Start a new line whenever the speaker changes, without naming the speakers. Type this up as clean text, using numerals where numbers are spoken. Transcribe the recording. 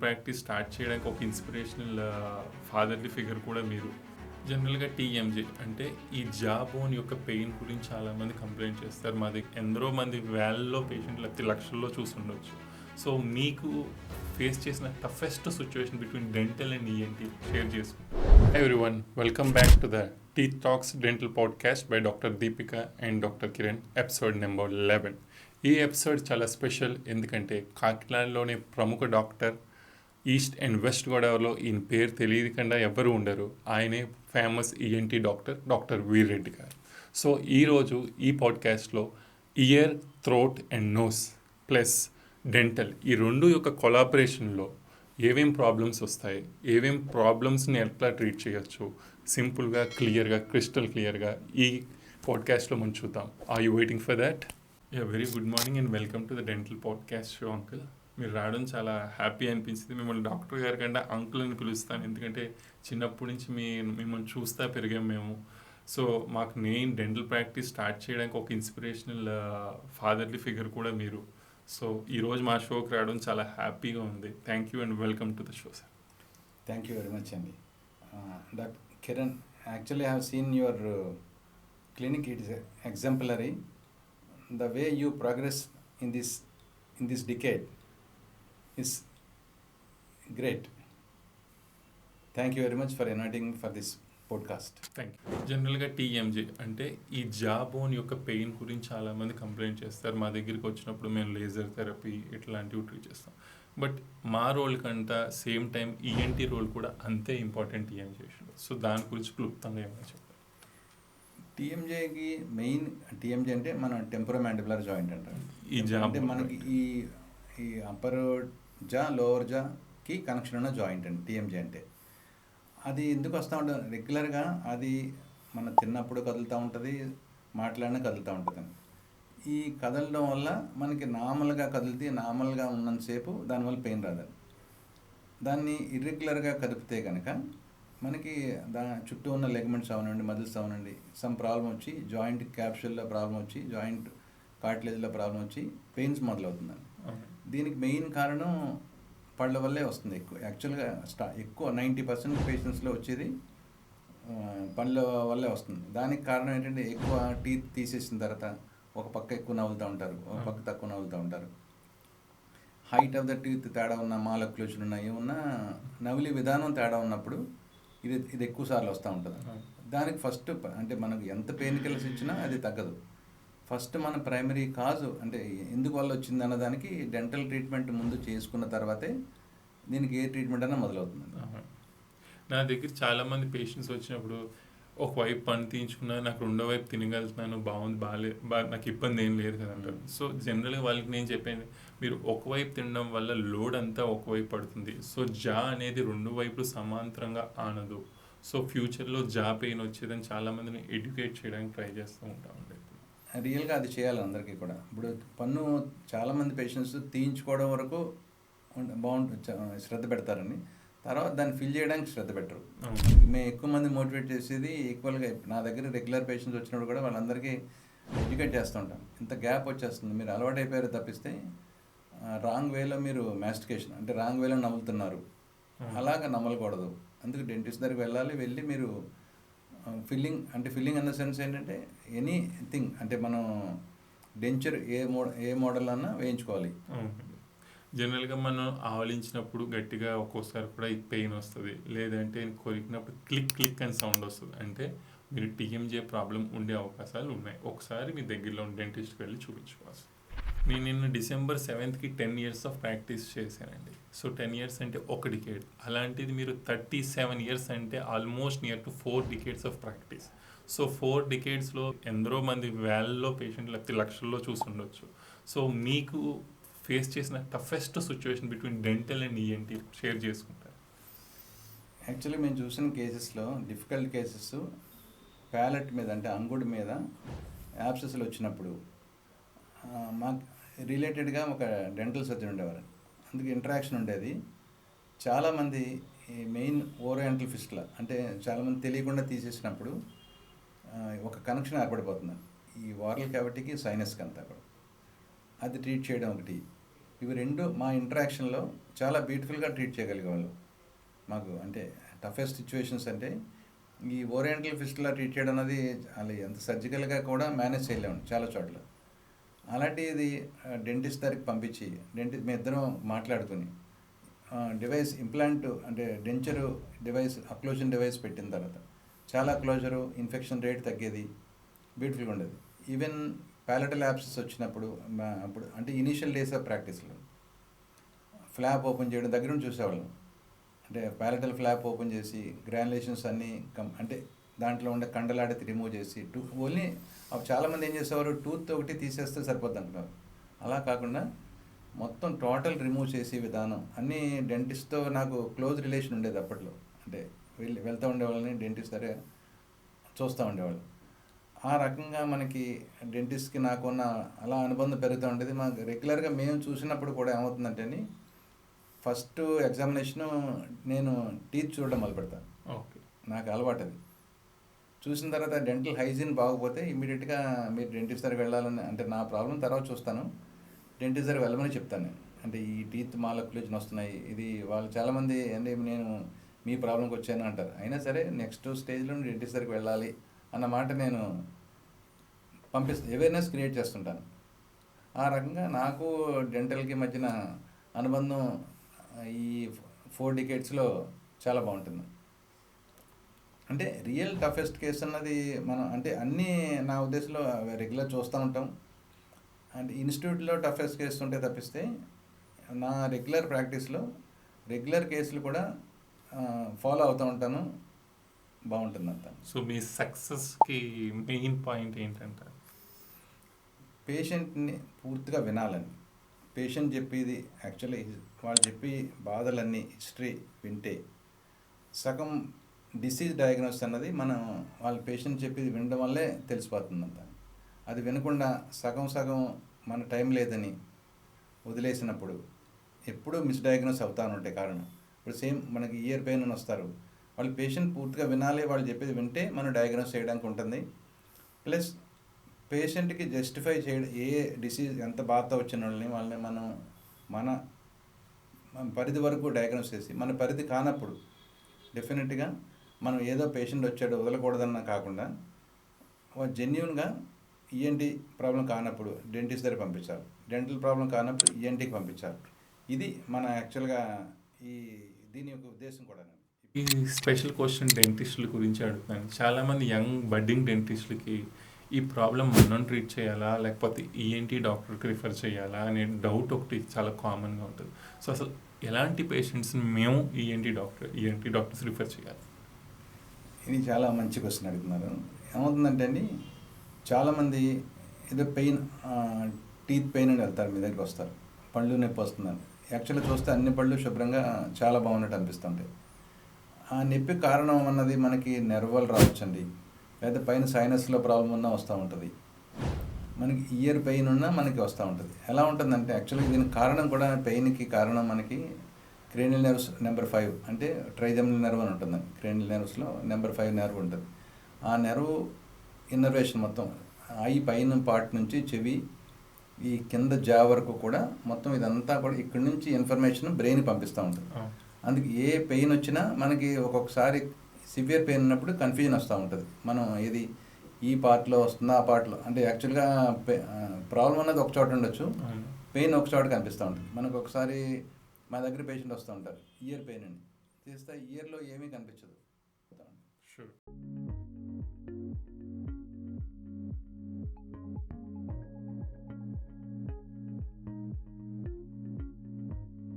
Practice start చేయడానికి ఒక inspirational fatherly figure కూడా మీరు. జనరల్గా టీఎంజే అంటే ఈ జా బోన్ యొక్క పెయిన్ గురించి చాలామంది కంప్లైంట్ చేస్తారు. మా దగ్గర ఎందరో మంది వేలలో పేషెంట్లు లేకపోతే లక్షల్లో చూసుండొచ్చు. సో మీకు ఫేస్ చేసిన toughest situation between dental and ENT share చేసుకుంటాం. Everyone, welcome back to the teeth talks dental podcast by doctor Deepika and doctor Kiran, episode number 11. ఈ ఎపిసోడ్ చాలా స్పెషల్ ఎందుకంటే కాకినాడలోని ప్రముఖ డాక్టర్, ఈస్ట్ అండ్ వెస్ట్ గోదావరిలో ఈయన పేరు తెలియకుండా ఎవ్వరూ ఉండరు. ఆయనే ఫేమస్ ఈఎన్టీ డాక్టర్ వీర్రెడ్డి గారు. సో ఈరోజు ఈ పాడ్కాస్ట్లో ear, throat and nose plus dental ఈ రెండు యొక్క కొలాబరేషన్లో ఏమేం ప్రాబ్లమ్స్ వస్తాయి, ఏమేం ప్రాబ్లమ్స్ని ఎట్లా ట్రీట్ చేయొచ్చు, సింపుల్గా, క్లియర్గా, క్రిస్టల్ క్లియర్గా ఈ పాడ్కాస్ట్లో మనం చూద్దాం. Are you waiting for that? Very good morning and welcome to the dental podcast show uncle. మీరు రావడం చాలా హ్యాపీ అనిపించింది. మిమ్మల్ని డాక్టర్ గారి కంటే అంకుల్ అని పిలుస్తాను, ఎందుకంటే చిన్నప్పటి నుంచి మిమ్మల్ని చూస్తా పెరిగాం మేము. సో మాకు నేను డెంటల్ ప్రాక్టీస్ స్టార్ట్ చేయడానికి ఒక ఇన్స్పిరేషనల్ ఫాదర్లీ ఫిగర్ కూడా మీరు. సో ఈరోజు మా షోకి రావడం చాలా హ్యాపీగా ఉంది. Thank you and welcome to the show sir.
Thank you very much అండి. Doctor Kiran, actually I have seen your clinic. It is exemplary. The way you progress in this decade is great. Thank you very much for inviting me for this podcast.
Thank you. జనరల్గా TMJ అంటే ఈ జా bone యొక్క pain గురించి చాలామంది complaint చేస్తారు. మా దగ్గరికి వచ్చినప్పుడు మేము లేజర్ థెరపీ ఇట్లాంటివి ట్రీట్ చేస్తాం. బట్ మా రోల్ కంటే సేమ్ టైం ఈఎన్టీ రోల్ కూడా అంతే ఇంపార్టెంట్ టీఎంజే. సో దాని గురించి క్లుప్తంగా ఏమైనా చెప్పారు?
టీఎంజేకి మెయిన్, టీఎంజే అంటే మన టెంపరోమాండిబులర్ జాయింట్ అంటారు.
ఈ జా
అంటే మనకి ఈ అప్పర్ జా, లోవర్ జాకి కనెక్షన్ ఉన్న జాయింట్ అండి టీఎంజే అంటే. అది ఎందుకు వస్తూ ఉంటుంది రెగ్యులర్గా, అది మనం తిన్నప్పుడు కదులుతూ ఉంటుంది, మాట్లాడినా కదులుతూ ఉంటుంది. ఈ కదలడం వల్ల మనకి నార్మల్గా కదిలితే, నార్మల్గా ఉన్నంతసేపు దానివల్ల పెయిన్ రాదు. దాన్ని ఇర్రెగ్యులర్గా కదిపితే కనుక మనకి చుట్టూ ఉన్న లెగ్మెంట్స్ అవనండి, మజిల్స్ అవనండి, సమ్ ప్రాబ్లం వచ్చి, జాయింట్ క్యాప్షుల్లో ప్రాబ్లం వచ్చి, జాయింట్ కార్టిలేజ్లో ప్రాబ్లం వచ్చి పెయిన్స్ మొదలవుతుందండి. దీనికి మెయిన్ కారణం పళ్ళ వల్లే వస్తుంది. యాక్చువల్గా ఎక్కువ 90% పేషెంట్స్లో వచ్చేది పళ్ళ వల్లే వస్తుంది. దానికి కారణం ఏంటంటే ఎక్కువ టీత్ తీసేసిన తర్వాత ఒక పక్క ఎక్కువ నవ్వులుతూ ఉంటారు, ఒక పక్క తక్కువ నవ్వులుతూ ఉంటారు. హైట్ ఆఫ్ ద టీత్ తేడా ఉన్న, మాల్ అక్లూజన్ ఉన్న, ఏమున్నా నవిలి విధానం తేడా ఉన్నప్పుడు ఇది ఎక్కువ సార్లు వస్తూ ఉంటుంది. దానికి ఫస్ట్ అంటే మనకు ఎంత పెయిన్ కిల్లర్స్ ఇచ్చినా అది తగ్గదు. ఫస్ట్ మన ప్రైమరీ కాజు అంటే ఎందుకు వల్ల వచ్చింది అన్నదానికి డెంటల్ ట్రీట్మెంట్ ముందు చేసుకున్న తర్వాతే దీనికి ఏ ట్రీట్మెంట్ అయినా మొదలవుతుంది.
నా దగ్గర చాలామంది పేషెంట్స్ వచ్చినప్పుడు ఒకవైపు పని తీయించుకున్నా, నాకు రెండో వైపు తినగలుగుతున్నాను, బాగుంది, నాకు ఇబ్బంది ఏం లేదు కదా అంటారు. సో జనరల్గా వాళ్ళకి నేను చెప్పేది, మీరు ఒకవైపు తినడం వల్ల లోడ్ అంతా ఒకవైపు పడుతుంది. సో జా అనేది రెండు వైపులు సమాంతరంగా ఆనదు. సో ఫ్యూచర్లో జా పెయిన్ వచ్చేదని చాలామందిని ఎడ్యుకేట్ చేయడానికి ట్రై చేస్తూ ఉంటామండి.
రియల్గా అది చేయాలి అందరికీ కూడా. ఇప్పుడు పన్ను చాలామంది పేషెంట్స్ తీయించుకోవడం వరకు శ్రద్ధ పెడతారని, తర్వాత దాన్ని ఫిల్ చేయడానికి శ్రద్ధ పెట్టరు. మేము ఎక్కువ మంది మోటివేట్ చేసేది ఈక్వల్గా. నా దగ్గర రెగ్యులర్ పేషెంట్స్ వచ్చినప్పుడు కూడా వాళ్ళందరికీ ఎడ్యుకేట్ చేస్తూ ఉంటాం. ఇంత గ్యాప్ వచ్చేస్తుంది, మీరు అలవాటు అయిపోయారు తప్పిస్తే రాంగ్ వేలో మీరు మాస్టికేషన్ అంటే రాంగ్ వేలో నవ్వులుతున్నారు, అలాగా నమ్మలకూడదు. అందుకు డెంటిస్ట్ దగ్గరికి వెళ్ళి మీరు ఫిల్లింగ్ అన్న సెన్స్ ఏంటంటే ఎనీథింగ్ అంటే మనం డెంచర్ ఏ మోడల్ అన్నా వేయించుకోవాలి.
జనరల్గా మనం ఆవలించినప్పుడు గట్టిగా ఒక్కోసారి కూడా ఈ పెయిన్ వస్తుంది, లేదంటే కొరికినప్పుడు క్లిక్ అని సౌండ్ వస్తుంది. అంటే మీరు టీఎంజే ప్రాబ్లం ఉండే అవకాశాలు ఉన్నాయి. ఒకసారి మీ దగ్గరలో ఉన్న డెంటిస్ట్కి వెళ్ళి చూపించుకోవాలి. నేను నిన్న December 7th 10 years of practice చేశానండి. సో 10 years అంటే ఒక డికేడ్. అలాంటిది మీరు 37 years అంటే almost near to 4 decades of practice. So 4 decadesలో ఎందరో మంది వేలలో పేషెంట్లు లేకపోతే లక్షల్లో చూసుండొచ్చు. సో మీకు ఫేస్ చేసిన toughest situation between dental and ENT share చేసుకుంటారు?
యాక్చువల్లీ మేము చూసిన కేసెస్లో డిఫికల్ట్ కేసెస్ ప్యాలెట్ మీద అంటే అంగుడు మీద యాబ్సెస్లు వచ్చినప్పుడు మాకు రిలేటెడ్గా ఒక డెంటల్ సర్జన్ ఉండేవారు. అందుకు ఇంటరాక్షన్ ఉండేది. చాలామంది ఈ మెయిన్ ఓరియంటల్ ఫిస్టులా అంటే చాలామంది తెలియకుండా తీసేసినప్పుడు ఒక కనెక్షన్ ఏర్పడిపోతుంది ఈ వారల్ క్యావిటీకి, సైనస్కి అంతా కూడా. అది ట్రీట్ చేయడం ఒకటి. ఇవి రెండు మా ఇంటరాక్షన్లో చాలా బ్యూటిఫుల్గా ట్రీట్ చేయగలిగేవాళ్ళు. మాకు అంటే టఫెస్ట్ సిచ్యువేషన్స్ అంటే ఈ ఓరియంటల్ ఫిస్టులా ట్రీట్ చేయడం అనేది అలా ఎంత సర్జికల్గా కూడా మేనేజ్ చేయలేము చాలా చోట్ల. అలాంటిది డెంటిస్ట్ దగ్గరికి పంపించి మీ ఇద్దరం మాట్లాడుకుని డివైస్ ఇంప్లాంట్ అంటే డెంచరు డివైస్ అక్లూజన్ డివైస్ పెట్టిన తర్వాత చాలా క్లోజరు ఇన్ఫెక్షన్ రేట్ తగ్గేది, బ్యూటిఫుల్గా ఉండేది. ఈవెన్ ప్యాలటల్ యాబ్సెస్ వచ్చినప్పుడు అప్పుడు అంటే ఇనీషియల్ డేస్ ఆఫ్ ప్రాక్టీస్లో ఫ్లాప్ ఓపెన్ చేయడం దగ్గర నుంచి చూసేవాళ్ళం. అంటే ప్యాలటల్ ఫ్లాప్ ఓపెన్ చేసి గ్రాన్యులేషన్స్ అన్నీ అంటే దాంట్లో ఉండే కండలాడితే రిమూవ్ చేసి ఓన్లీ చాలామంది ఏం చేసేవారు టూత్ ఒకటి తీసేస్తే సరిపోద్ది అంటున్నారు. అలా కాకుండా మొత్తం టోటల్ రిమూవ్ చేసే విధానం అన్నీ డెంటిస్ట్తో నాకు క్లోజ్ రిలేషన్ ఉండేది అప్పట్లో. అంటే వెళ్తూ ఉండేవాళ్ళని డెంటిస్ట్ సరే చూస్తూ ఉండేవాళ్ళు. ఆ రకంగా మనకి డెంటిస్ట్కి నాకున్న అలా అనుబంధం పెరుగుతూ ఉండేది. మాకు రెగ్యులర్గా మేము చూసినప్పుడు కూడా ఏమవుతుందంటే ఫస్ట్ ఎగ్జామినేషను నేను టీత్ చూడడం మొదలు పెడతాను.
ఓకే,
నాకు అలవాటు అది. చూసిన తర్వాత డెంటల్ హైజీన్ బాగోపోతే ఇమ్మీడియట్గా మీరు డెంటిస్ట్ దగ్గరికి వెళ్ళాలని, అంటే నా ప్రాబ్లం తర్వాత చూస్తాను, డెంటిస్ట్ దగ్గరికి వెళ్ళమని చెప్తాను నేను. అంటే ఈ టీత్ మాలక్యులేషన్ వస్తున్నాయి, ఇది వాళ్ళు చాలామంది అంటే నేను మీ ప్రాబ్లంకి వచ్చాను అంటారు. అయినా సరే నెక్స్ట్ స్టేజ్లో డెంటిస్ట్ దగ్గరికి వెళ్ళాలి అన్న మాట నేను అవేర్నెస్ క్రియేట్ చేస్తుంటాను. ఆ రకంగా నాకు డెంటల్కి మధ్యన అనుబంధం ఈ 4 డికేడ్స్లో చాలా బాగుంటుంది. అంటే రియల్ టఫెస్ట్ కేసు అన్నది మనం అంటే అన్నీ నా ఉద్దేశంలో రెగ్యులర్ చూస్తూ ఉంటాం. అంటే ఇన్స్టిట్యూట్లో టఫెస్ట్ కేసు ఉంటే తప్పిస్తే నా రెగ్యులర్ ప్రాక్టీస్లో రెగ్యులర్ కేసులు కూడా ఫాలో అవుతూ ఉంటాను. బాగుంటుంది అంతా.
సో మీ సక్సెస్కి మెయిన్ పాయింట్ ఏంటంటే
పేషెంట్ని పూర్తిగా వినాలని. పేషెంట్ చెప్పేది యాక్చువల్లీ వాళ్ళు చెప్పి బాధలన్నీ హిస్టరీ వింటే సగం డిసీజ్ డయాగ్నోస్ అన్నది మనం వాళ్ళ పేషెంట్ చెప్పేది వినడం వల్లే తెలిసిపోతుందంట. అది వినకుండా సగం మన టైం లేదని వదిలేసినప్పుడు ఎప్పుడూ మిస్డయాగ్నోస్ అవుతాను ఉంటాయి కారణం. ఇప్పుడు సేమ్ మనకి ఇయర్ పెయిన్ అని వస్తారు, వాళ్ళు పేషెంట్ పూర్తిగా వినాలి, వాళ్ళు చెప్పేది వింటే మనం డయాగ్నోస్ చేయడానికి ఉంటుంది. ప్లస్ పేషెంట్కి జస్టిఫై చేయడం ఏ డిసీజ్ ఎంత బాధతో వచ్చిన వాళ్ళని మనం మన పరిధి వరకు డయాగ్నోస్ చేసి మన పరిధి కానప్పుడు డెఫినెట్గా మనం ఏదో పేషెంట్ వచ్చాడు వదలకూడదన్న కాకుండా జెన్యున్గా ఈఎన్టీ ప్రాబ్లం కానప్పుడు డెంటిస్ట్ దగ్గర పంపించాలి, డెంటల్ ప్రాబ్లం కానప్పుడు ఈఎన్టీకి పంపించాలి. ఇది మన యాక్చువల్గా దీని యొక్క ఉద్దేశం కూడా.
ఈ స్పెషల్ క్వశ్చన్ డెంటిస్టుల గురించి అడుగుతాను. చాలామంది యంగ్ బడ్డింగ్ డెంటిస్టులకి ఈ ప్రాబ్లం మనం ట్రీట్ చేయాలా లేకపోతే ఈఎన్టీ డాక్టర్కి రిఫర్ చేయాలా అనే డౌట్ ఒకటి చాలా కామన్గా ఉంటుంది. సో అసలు ఎలాంటి పేషెంట్స్ని మేము ఈఎన్టీ డాక్టర్స్ రిఫర్ చేయాలి?
ఇది చాలా మంచి క్వశ్చన్ అడుగుతున్నారు. ఏమవుతుందంటే అండి, చాలామంది ఏదో పెయిన్ టీత్ పెయిన్ అని వెళ్తారు, మీ దగ్గరికి వస్తారు, పళ్ళు నొప్పి వస్తుందని. యాక్చువల్గా చూస్తే అన్ని పళ్ళు శుభ్రంగా చాలా బాగున్నట్టు అనిపిస్తుంటాయి. ఆ నొప్పి కారణం అన్నది మనకి నెర్వల్ రావచ్చండి, లేదా పైన సైనస్లో ప్రాబ్లం ఉన్నా వస్తూ ఉంటుంది, మనకి ఇయర్ పెయిన్ ఉన్నా మనకి వస్తూ ఉంటుంది. ఎలా ఉంటుందంటే యాక్చువల్గా దీనికి కారణం కూడా పెయిన్కి కారణం మనకి క్రేనియల్ నెర్వ్స్ నెంబర్ 5 అంటే ట్రైజెమినల్ నెర్వ్ అని ఉంటుందండి. క్రేనియల్ నెర్వ్స్లో నెంబర్ 5 నెర్వ్ ఉంటుంది. ఆ నెర్వ్ ఇన్నర్వేషన్ మొత్తం ఐ పైన పార్ట్ నుంచి చెవి ఈ కింద జా వరకు కూడా మొత్తం ఇదంతా కూడా ఇక్కడి నుంచి ఇన్ఫర్మేషన్ బ్రెయిన్కి పంపిస్తూ ఉంటుంది. అందుకే ఏ పెయిన్ వచ్చినా మనకి ఒక్కొక్కసారి సివియర్ పెయిన్ ఉన్నప్పుడు కన్ఫ్యూజన్ వస్తూ ఉంటుంది. మనం ఇది ఈ పార్ట్లో వస్తుందా ఆ పార్ట్లో, అంటే యాక్చువల్గా ప్రాబ్లం అన్నది ఒక చోట ఉండొచ్చు, పెయిన్ ఒక చోట కనిపిస్తూ ఉంటుంది. మనకు ఒకసారి మా దగ్గర పేషెంట్ వస్తూ ఉంటారు ఇయర్ పెయిన్ అని, తీస్తే ఇయర్లో ఏమీ కనిపించదు.
షూర్.